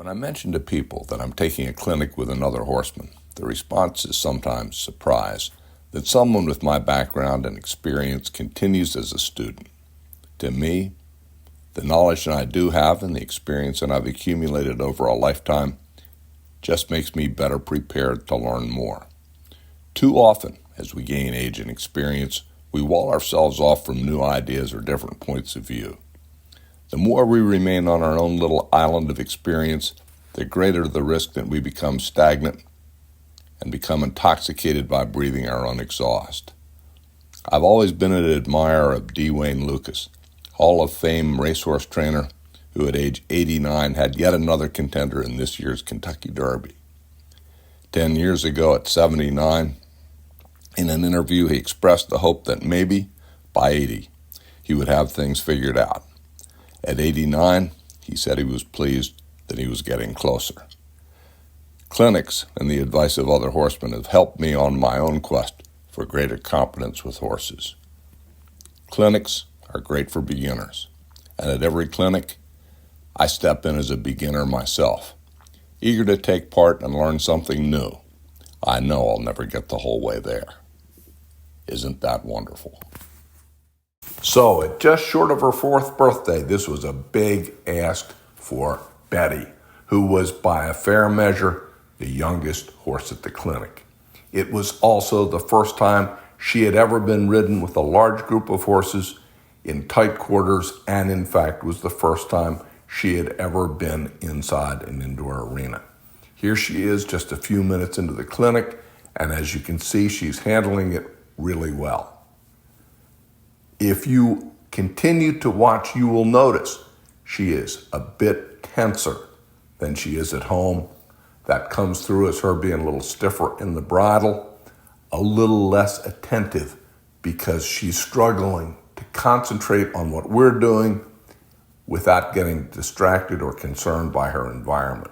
I mention to people that I'm taking a clinic with another horseman, the response is sometimes surprise that someone with my background and experience continues as a student. To me, the knowledge that I do have and the experience that I've accumulated over a lifetime just makes me better prepared to learn more. Too often, as we gain age and experience, we wall ourselves off from new ideas or different points of view. The more we remain on our own little island of experience, the greater the risk that we become stagnant and become intoxicated by breathing our own exhaust. I've always been an admirer of D. Wayne Lukas, Hall of Fame racehorse trainer who at age 89 had yet another contender in this year's Kentucky Derby. 10 years ago at 79, in an interview he expressed the hope that maybe by 80 he would have things figured out. At 89, he said he was pleased that he was getting closer. Clinics and the advice of other horsemen have helped me on my own quest for greater competence with horses. Clinics are great for beginners, and at every clinic, I step in as a beginner myself, eager to take part and learn something new. I know I'll never get the whole way there. Isn't that wonderful? So, at just short of her 4th birthday, this was a big ask for Betty, who was by a fair measure the youngest horse at the clinic. It was also the first time she had ever been ridden with a large group of horses in tight quarters, and in fact was the first time she had ever been inside an indoor arena. Here she is just a few minutes into the clinic, and as you can see, she's handling it really well. If you continue to watch, you will notice she is a bit tenser than she is at home. That comes through as her being a little stiffer in the bridle, a little less attentive because she's struggling to concentrate on what we're doing without getting distracted or concerned by her environment.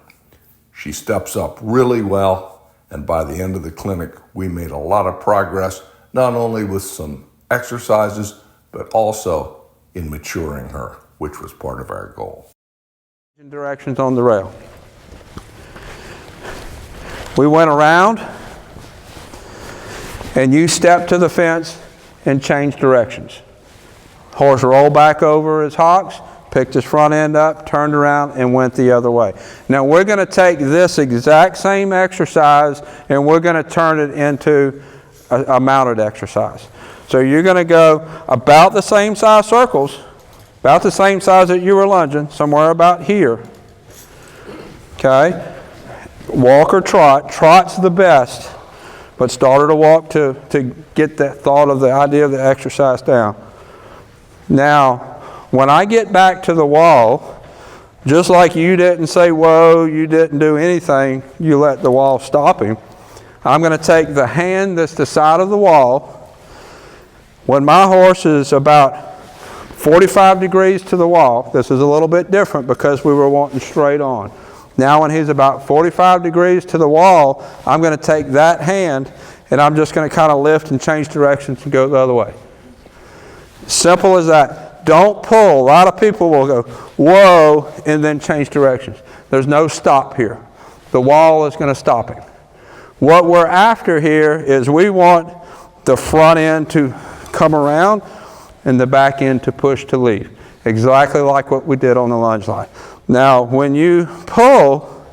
She steps up really well, and by the end of the clinic, we made a lot of progress, not only with some exercises, but also in maturing her, which was part of our goal. Directions on the rail. We went around, and you stepped to the fence and changed directions. Horse rolled back over his hocks, picked his front end up, turned around, and went the other way. Now we're going to take this exact same exercise and we're going to turn it into a mounted exercise. So you're going to go about the same size circles, about the same size that you were lunging, somewhere about here. Okay? Walk or trot. Trot's the best, but start her to walk to get that thought of the idea of the exercise down. Now, when I get back to the wall, just like you didn't say, whoa, you didn't do anything, you let the wall stop him, I'm going to take the hand that's the side of the wall. When my horse is about 45 degrees to the wall, this is a little bit different because we were wanting straight on. Now when he's about 45 degrees to the wall, I'm going to take that hand and I'm just going to kind of lift and change directions and go the other way. Simple as that. Don't pull. A lot of people will go, whoa, and then change directions. There's no stop here. The wall is going to stop him. What we're after here is we want the front end to come around and the back end to push to leave. Exactly like what we did on the lunge line. Now, when you pull,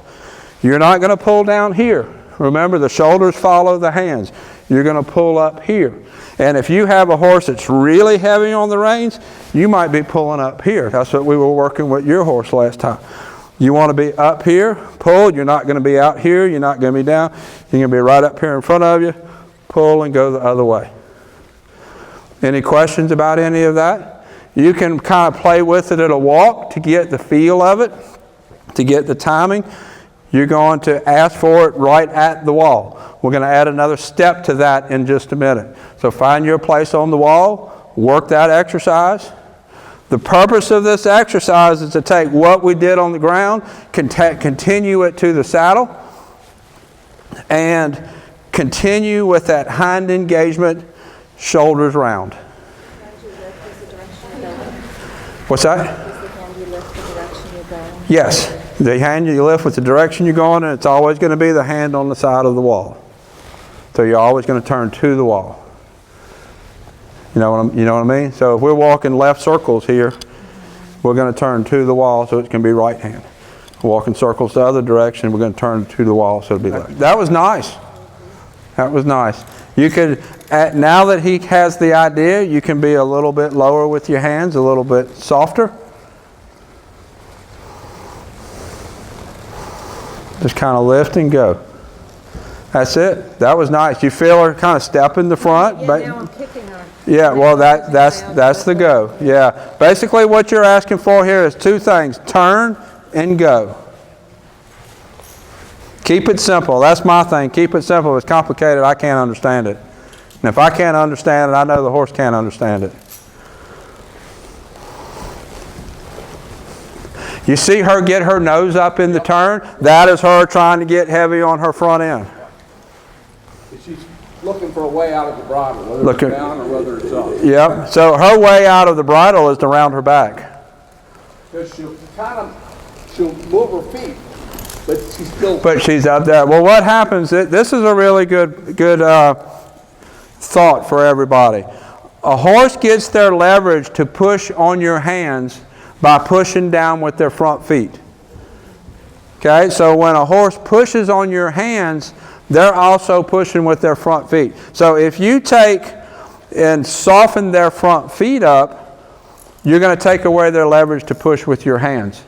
you're not going to pull down here. Remember, the shoulders follow the hands. You're going to pull up here. And if you have a horse that's really heavy on the reins, you might be pulling up here. That's what we were working with your horse last time. You want to be up here, pull. You're not going to be out here. You're not going to be down. You're going to be right up here in front of you. Pull and go the other way. Any questions about any of that? You can kind of play with it at a walk to get the feel of it, to get the timing. You're going to ask for it right at the wall. We're going to add another step to that in just a minute. So find your place on the wall, work that exercise. The purpose of this exercise is to take what we did on the ground, continue it to the saddle, and continue with that hind engagement, shoulders round. What's that? Is the hand you lift the direction you're going? Yes. The hand you lift with the direction you're going, and it's always going to be the hand on the side of the wall. So you're always going to turn to the wall. You know what I mean? So if we're walking left circles here, we're going to turn to the wall so it can be right hand. Walking circles the other direction, we're going to turn to the wall so it'll be left. That was nice. That was nice. You could, now that he has the idea, you can be a little bit lower with your hands, a little bit softer. Just kind of lift and go. That's it. That was nice. You feel her kind of step in the front. Yeah, now I'm kicking her. Yeah, well, that's the go. Yeah. Basically what you're asking for here is two things. Turn and go. Keep it simple. That's my thing. Keep it simple. If it's complicated, I can't understand it. And if I can't understand it, I know the horse can't understand it. You see her get her nose up in the turn? That is her trying to get heavy on her front end. She's looking for a way out of the bridle, whether it's down or whether it's up. Yep. So her way out of the bridle is around her back. Because she'll move her feet, but she's still... But she's out there. Well, what happens, this is a really good thought for everybody. A horse gets their leverage to push on your hands by pushing down with their front feet. Okay, so when a horse pushes on your hands, they're also pushing with their front feet. So if you take and soften their front feet up, you're going to take away their leverage to push with your hands.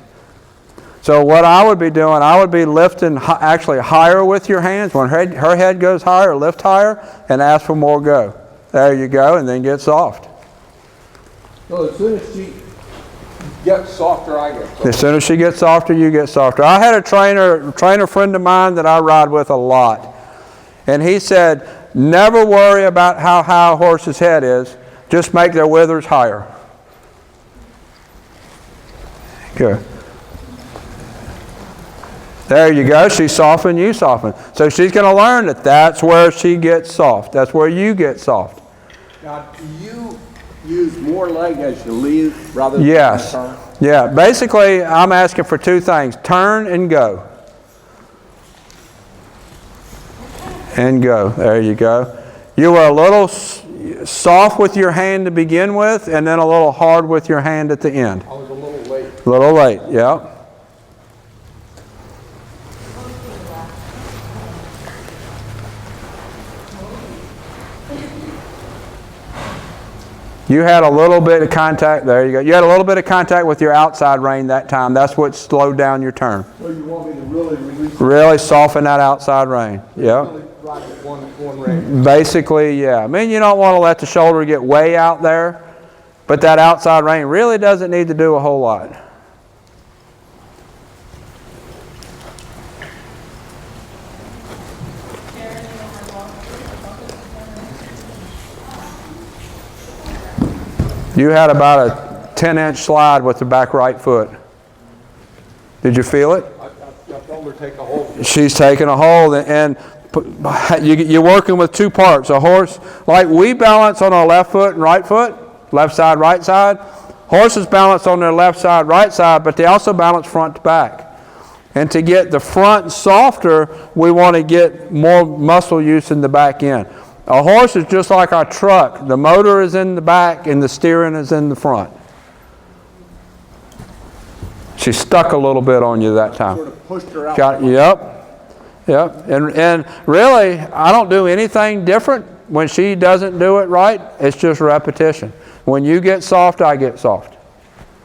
So what I would be doing, I would be lifting actually higher with your hands. When her head goes higher, lift higher and ask for more go. There you go, and then get soft. So as soon as she gets softer, I get softer. As soon as she gets softer, you get softer. I had a trainer friend of mine that I ride with a lot. And he said, never worry about how high a horse's head is. Just make their withers higher. Good. There you go. She softened, you soften. So she's going to learn that that's where she gets soft. That's where you get soft. Now, do you use more leg as you lead rather than turn? Yeah. Basically, I'm asking for two things. Turn and go. And go. There you go. You were a little soft with your hand to begin with, and then a little hard with your hand at the end. I was a little late. A little late, yeah. You had a little bit of contact, there you go. You had a little bit of contact with your outside rein that time. That's what slowed down your turn. So you want me to really release? Really soften that outside rein, yeah. Really ride it one rein. Basically, yeah. I mean, you don't want to let the shoulder get way out there, but that outside rein really doesn't need to do a whole lot. You had about a 10-inch slide with the back right foot. Did you feel it? I told her to take a hold. She's taking a hold, and you're working with two parts. A horse, like we balance on our left foot and right foot, left side, right side. Horses balance on their left side, right side, but they also balance front to back. And to get the front softer, we want to get more muscle use in the back end. A horse is just like our truck. The motor is in the back and the steering is in the front. She stuck a little bit on you that time. Sort of pushed her out. Yep. And really, I don't do anything different when she doesn't do it right. It's just repetition. When you get soft, I get soft.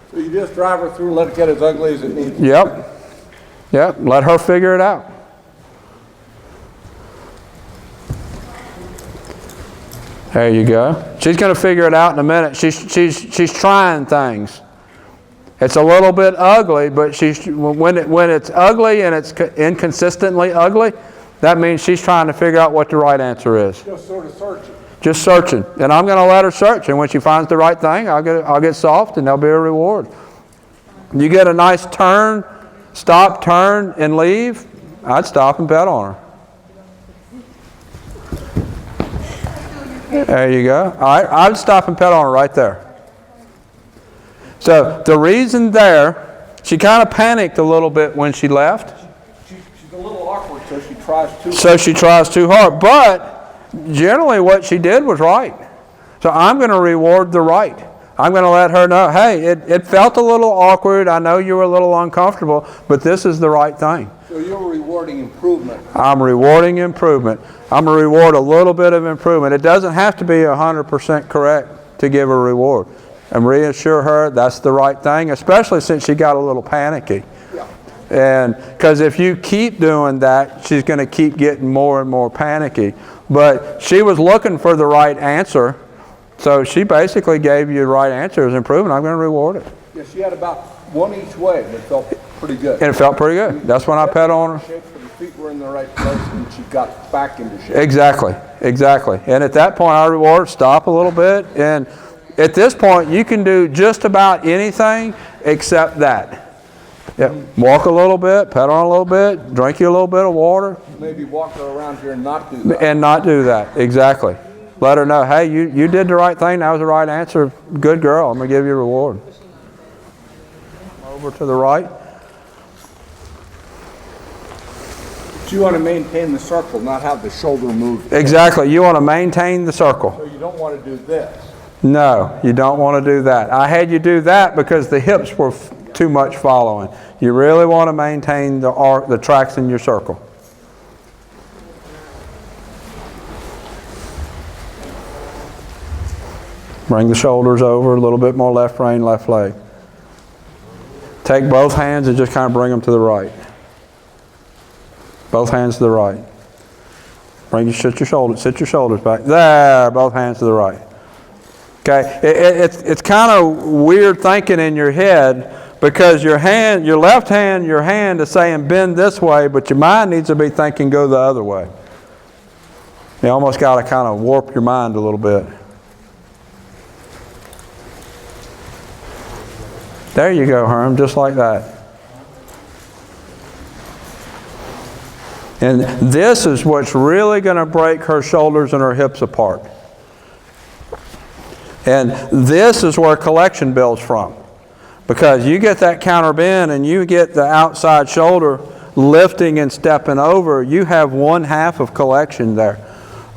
So you just drive her through and let it get as ugly as it needs. Yep. Let her figure it out. There you go. She's going to figure it out in a minute. She's trying things. It's a little bit ugly, but when it's ugly and it's inconsistently ugly, that means she's trying to figure out what the right answer is. Just sort of searching. Just searching. And I'm going to let her search. And when she finds the right thing, I'll get soft and there'll be a reward. You get a nice turn, stop, turn, and leave, I'd stop and bet on her. There you go. All right, I'd stop and pet on her right there. So the reason there She kind of panicked a little bit when she left. She's a little awkward, so she tries too hard. So she tries too hard. But generally what she did was right. So I'm going to reward the right. I'm going to let her know, hey, it felt a little awkward. I know you were a little uncomfortable, but this is the right thing. So you're rewarding improvement. I'm rewarding improvement. I'm going to reward a little bit of improvement. It doesn't have to be 100% correct to give a reward. And reassure her that's the right thing, especially since she got a little panicky. Yeah. And because if you keep doing that, she's going to keep getting more and more panicky. But she was looking for the right answer, so she basically gave you the right answer as improvement. I'm going to reward it. Yeah, she had about one each way, and it felt pretty good. And it felt pretty good. That's when I pet on her. Shape, the feet were in the right place, and she got back into shape. Exactly, exactly. And at that point, I reward, stop a little bit, and at this point, you can do just about anything except that. Yep. Walk a little bit, pet on a little bit, drink you a little bit of water. Maybe walk her around here and not do that. And not do that, exactly. Let her know, hey, you did the right thing, that was the right answer. Good girl, I'm going to give you a reward. Over to the right. But you want to maintain the circle, not have the shoulder move. Exactly, you want to maintain the circle. So you don't want to do this. No, you don't want to do that. I had you do that because the hips were too much following. You really want to maintain the arc, the tracks in your circle. Bring the shoulders over, a little bit more left rein, left leg. Take both hands and just kind of bring them to the right. Both hands to the right. Sit your shoulders back. There, both hands to the right. Okay, it's kind of weird thinking in your head because your left hand, your hand is saying bend this way, but your mind needs to be thinking go the other way. You almost got to kind of warp your mind a little bit. There you go, Herm, just like that. And this is what's really going to break her shoulders and her hips apart. And this is where collection builds from. Because you get that counter bend and you get the outside shoulder lifting and stepping over, you have 1/2 of collection there.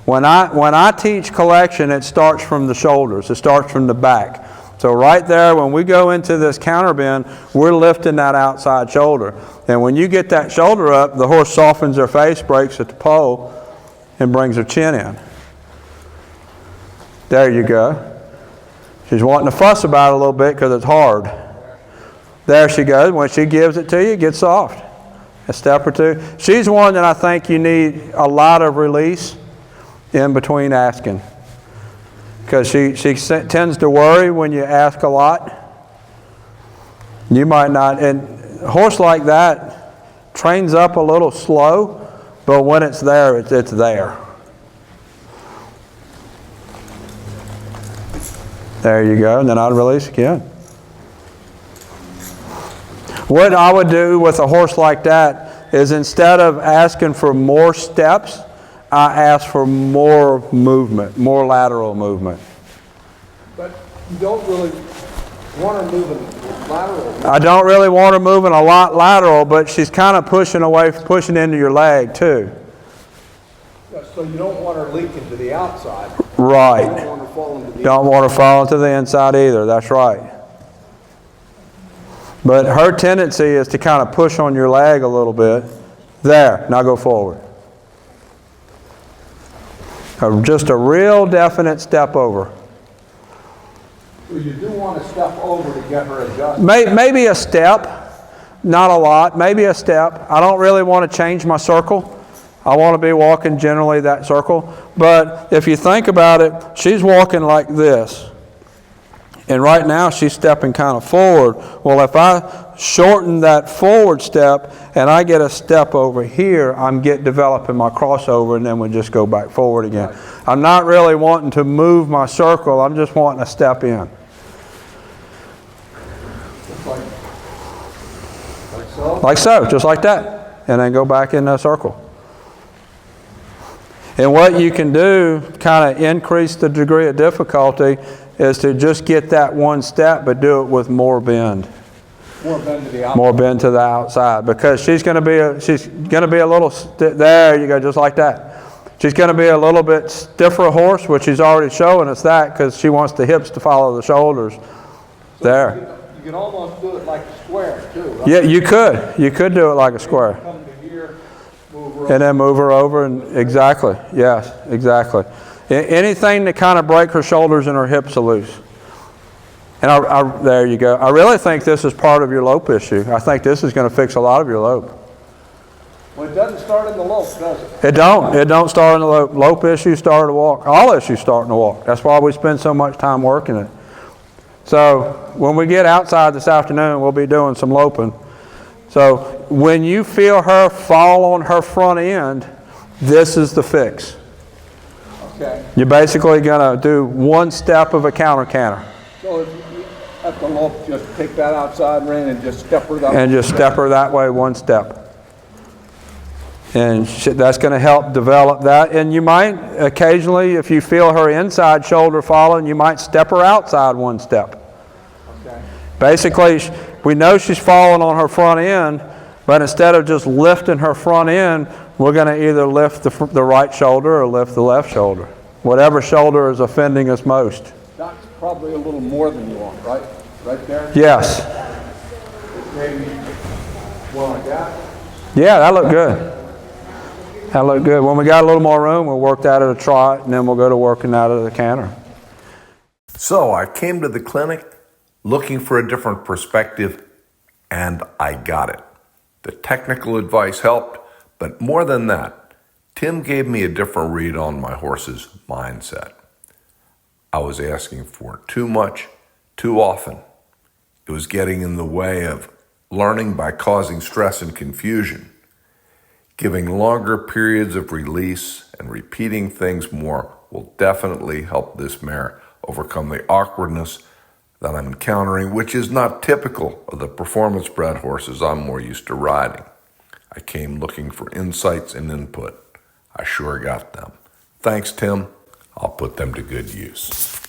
When I teach collection, it starts from the shoulders. It starts from the back. So right there, when we go into this counter bend, we're lifting that outside shoulder. And when you get that shoulder up, the horse softens her face, breaks at the pole, and brings her chin in. There you go. She's wanting to fuss about it a little bit because it's hard. There she goes. When she gives it to you, get soft. A step or two. She's one that I think you need a lot of release in between asking. Because she tends to worry when you ask a lot. You might not. And a horse like that trains up a little slow, but when it's there, it's there. There you go, and then I'd release again. What I would do with a horse like that is instead of asking for more steps, I ask for more movement, more lateral movement. But you don't really want her moving lateral. I don't really want her moving a lot lateral, but she's kind of pushing into your leg too. So you don't want her leaking to the outside. Right. You don't want her falling to the Don't want her falling to the inside either. That's right. But her tendency is to kind of push on your leg a little bit. There. Now go forward. Just a real definite step over. So you do want to step over to get her adjusted. Maybe a step. Not a lot. Maybe a step. I don't really want to change my circle. I want to be walking generally that circle. But if you think about it, she's walking like this. And right now she's stepping kind of forward. Well, if I shorten that forward step and I get a step over here, I'm developing my crossover, and then we just go back forward again. Right. I'm not really wanting to move my circle. I'm just wanting to step in. Like so? Like so, just like that. And then go back in a circle. And what you can do, kind of increase the degree of difficulty, is to just get that one step, but do it with more bend. More bend to the outside. More bend to the outside, because she's going to be a little, there you go, just like that. She's going to be a little bit stiffer horse, which she's already showing us that, because she wants the hips to follow the shoulders. So there. You can almost do it like a square too, right? Yeah, you could. You could do it like a square. Come to here, move her And then move her over, and exactly, yes, exactly. Anything to kind of break her shoulders and her hips are loose. And there you go. I really think this is part of your lope issue. I think this is going to fix a lot of your lope. Well, it doesn't start in the lope, does it? It don't. It don't start in the lope. Lope issues start to walk. All issues start in the walk. That's why we spend so much time working it. So when we get outside this afternoon, we'll be doing some loping. So when you feel her fall on her front end, this is the fix. Okay. You're basically going to do one step of a counter canter. So if you at the lope, just take that outside rein and just step her that way. And just step her that way one step. And that's going to help develop that. And you might occasionally, if you feel her inside shoulder falling, you might step her outside one step. Okay. Basically, we know she's falling on her front end, but instead of just lifting her front end, we're going to either lift the right shoulder or lift the left shoulder. Whatever shoulder is offending us most. That's probably a little more than you want, right? Right there? Yes. Maybe one like that? Yeah, that looked good. That looked good. When we got a little more room, we'll work that at a trot, and then we'll go to working out of the canter. So I came to the clinic looking for a different perspective, and I got it. The technical advice helped, but more than that, Tim gave me a different read on my horse's mindset. I was asking for too much, too often. It was getting in the way of learning by causing stress and confusion. Giving longer periods of release and repeating things more will definitely help this mare overcome the awkwardness that I'm encountering, which is not typical of the performance-bred horses I'm more used to riding. I came looking for insights and input. I sure got them. Thanks, Tim. I'll put them to good use.